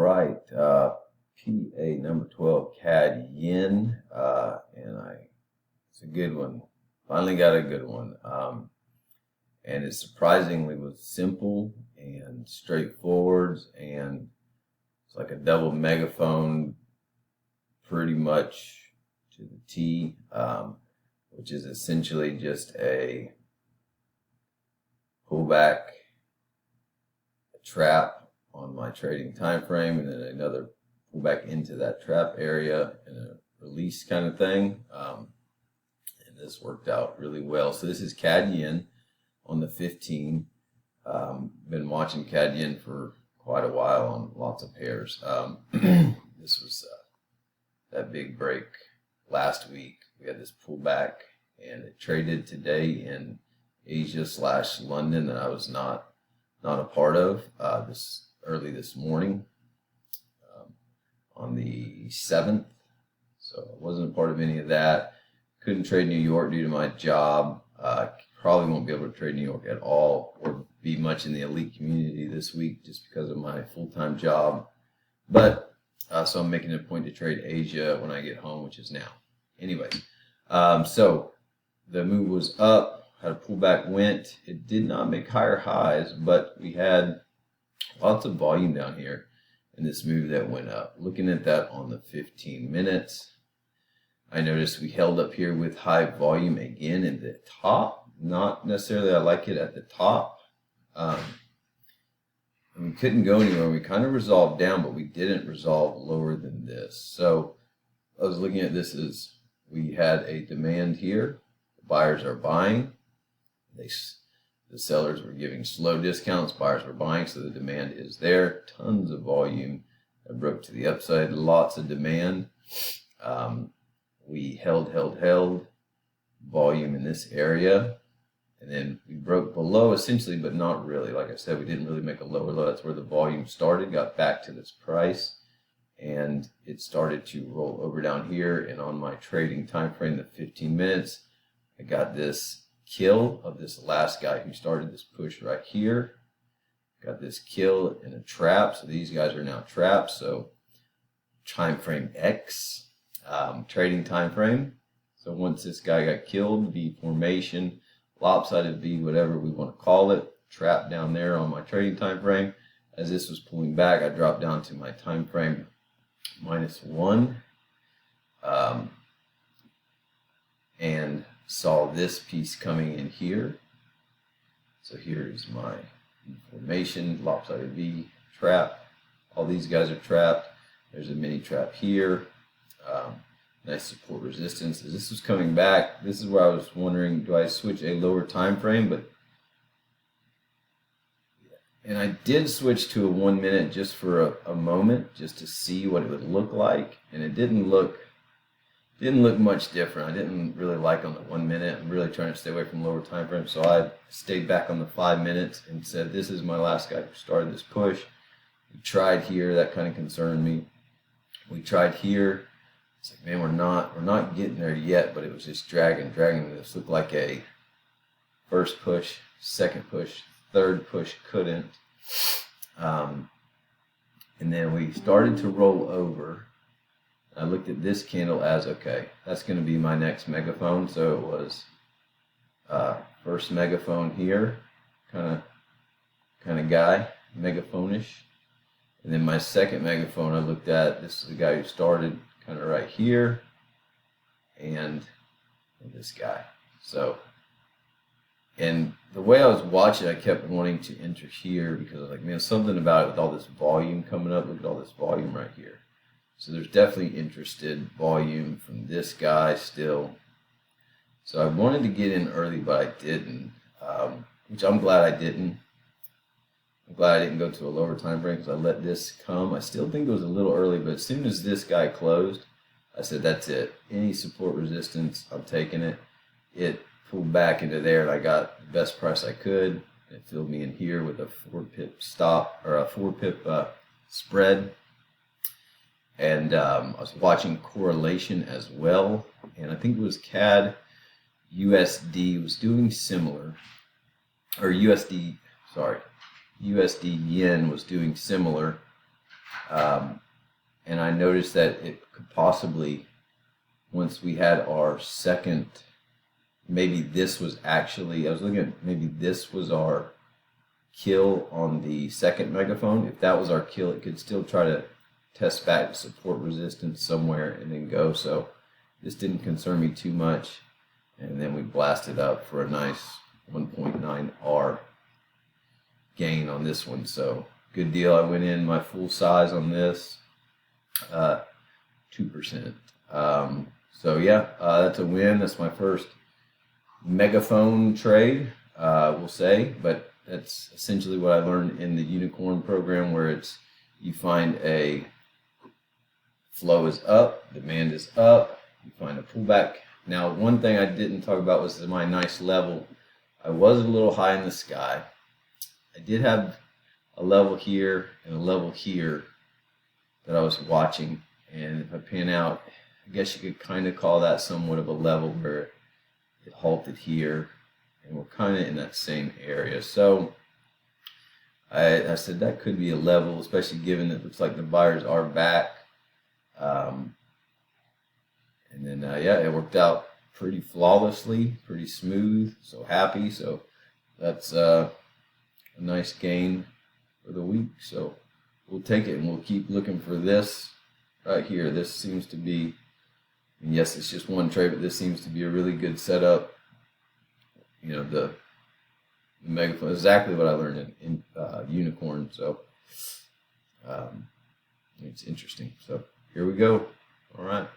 right, PA number 12 CAD yen, it's a good one. Finally got a good one, and it surprisingly was simple and straightforward, and it's like a double megaphone, pretty much to the T, which is essentially just a pullback, a trap on my trading time frame, and then another pullback into that trap area and a release kind of thing. And this worked out really well. So this is CAD yen on the 15. Been watching CAD yen for quite a while on lots of pairs. This was that big break last week. We had this pullback, and it traded today in Asia/London that I was not a part of this early this morning on the 7th. So I wasn't a part of any of that. Couldn't trade New York due to my job. Probably won't be able to trade New York at all or be much in the elite community this week just because of my full-time job. But so I'm making it a point to trade Asia when I get home, which is now. Anyway, so the move was up, had a pullback, went. It did not make higher highs, but we had lots of volume down here in this move that went up. Looking at that on the 15 minutes, I noticed we held up here with high volume again in the top. Not necessarily I like it at the top. And we couldn't go anywhere. We kind of resolved down, but we didn't resolve lower than this. So I was looking at this as we had a demand here. The buyers are buying. The sellers were giving slow discounts. Buyers were buying, so the demand is there. Tons of volume. I broke to the upside. Lots of demand. We held volume in this area. And then we broke below essentially, but not really. Like I said, we didn't really make a lower low. That's where the volume started, got back to this price, and it started to roll over down here. And on my trading time frame, the 15 minutes, I got this kill of this last guy who started this push right here. Got this kill in a trap. So these guys are now trapped. So time frame X, trading time frame. So once this guy got killed, V formation, lopsided V, whatever we want to call it, trapped down there on my trading time frame. As this was pulling back, I dropped down to my time frame -1, and saw this piece coming in here. So here is my formation, lopsided V, trap. All these guys are trapped. There's a mini trap here. Nice support resistance. As this was coming back, this is where I was wondering, do I switch a lower time frame? And I did switch to a 1 minute just for a moment, just to see what it would look like, and it didn't look much different. I didn't really like on the 1 minute. I'm really trying to stay away from lower time frames, so I stayed back on the 5 minutes and said, this is my last guy who started this push. We tried here. That kind of concerned me. We tried here. It's like, man, we're not getting there yet, but it was just dragging. This looked like a first push, second push, third push, couldn't. And then we started to roll over. I looked at this candle as, okay, that's going to be my next megaphone. So it was first megaphone here, kind of guy, megaphone-ish. And then my second megaphone I looked at, this is the guy who started kind of right here, and this guy. So, and the way I was watching, I kept wanting to enter here because I was like, man, something about it with all this volume coming up. Look at all this volume right here. So there's definitely interested volume from this guy still. So I wanted to get in early, but I didn't, which I'm glad I didn't. I'm glad I didn't go to a lower time frame because I let this come. I still think it was a little early, but as soon as this guy closed, I said, that's it. Any support resistance, I'm taking it. It pulled back into there, and I got the best price I could. It filled me in here with a 4-pip stop, or a 4-pip spread. And I was watching correlation as well, and I think it was CAD USD was doing similar, or USD yen was doing similar. And I noticed that it could possibly, once we had our second, maybe this was actually, I was looking at, maybe this was our kill on the second megaphone. If that was our kill, it could still try to test back support resistance somewhere and then go. So this didn't concern me too much. And then we blasted up for a nice 1.9 R gain on this one. So good deal. I went in my full size on this, 2%. So yeah, that's a win. That's my first megaphone trade, we'll say, but that's essentially what I learned in the unicorn program, where it's you find a flow is up, demand is up, you find a pullback. Now, one thing I didn't talk about was my nice level. I was a little high in the sky. I did have a level here and a level here that I was watching, and if I pan out, I guess you could kind of call that somewhat of a level where it halted here, and we're kind of in that same area. So I said that could be a level, especially given that it looks like the buyers are back. And then, yeah, it worked out pretty flawlessly, pretty smooth, so happy. So that's a nice gain for the week. So we'll take it, and we'll keep looking for this right here. This seems to be, and yes, it's just one trade, but this seems to be a really good setup. You know, the megaphone, exactly what I learned in unicorn. So it's interesting. So here we go. All right.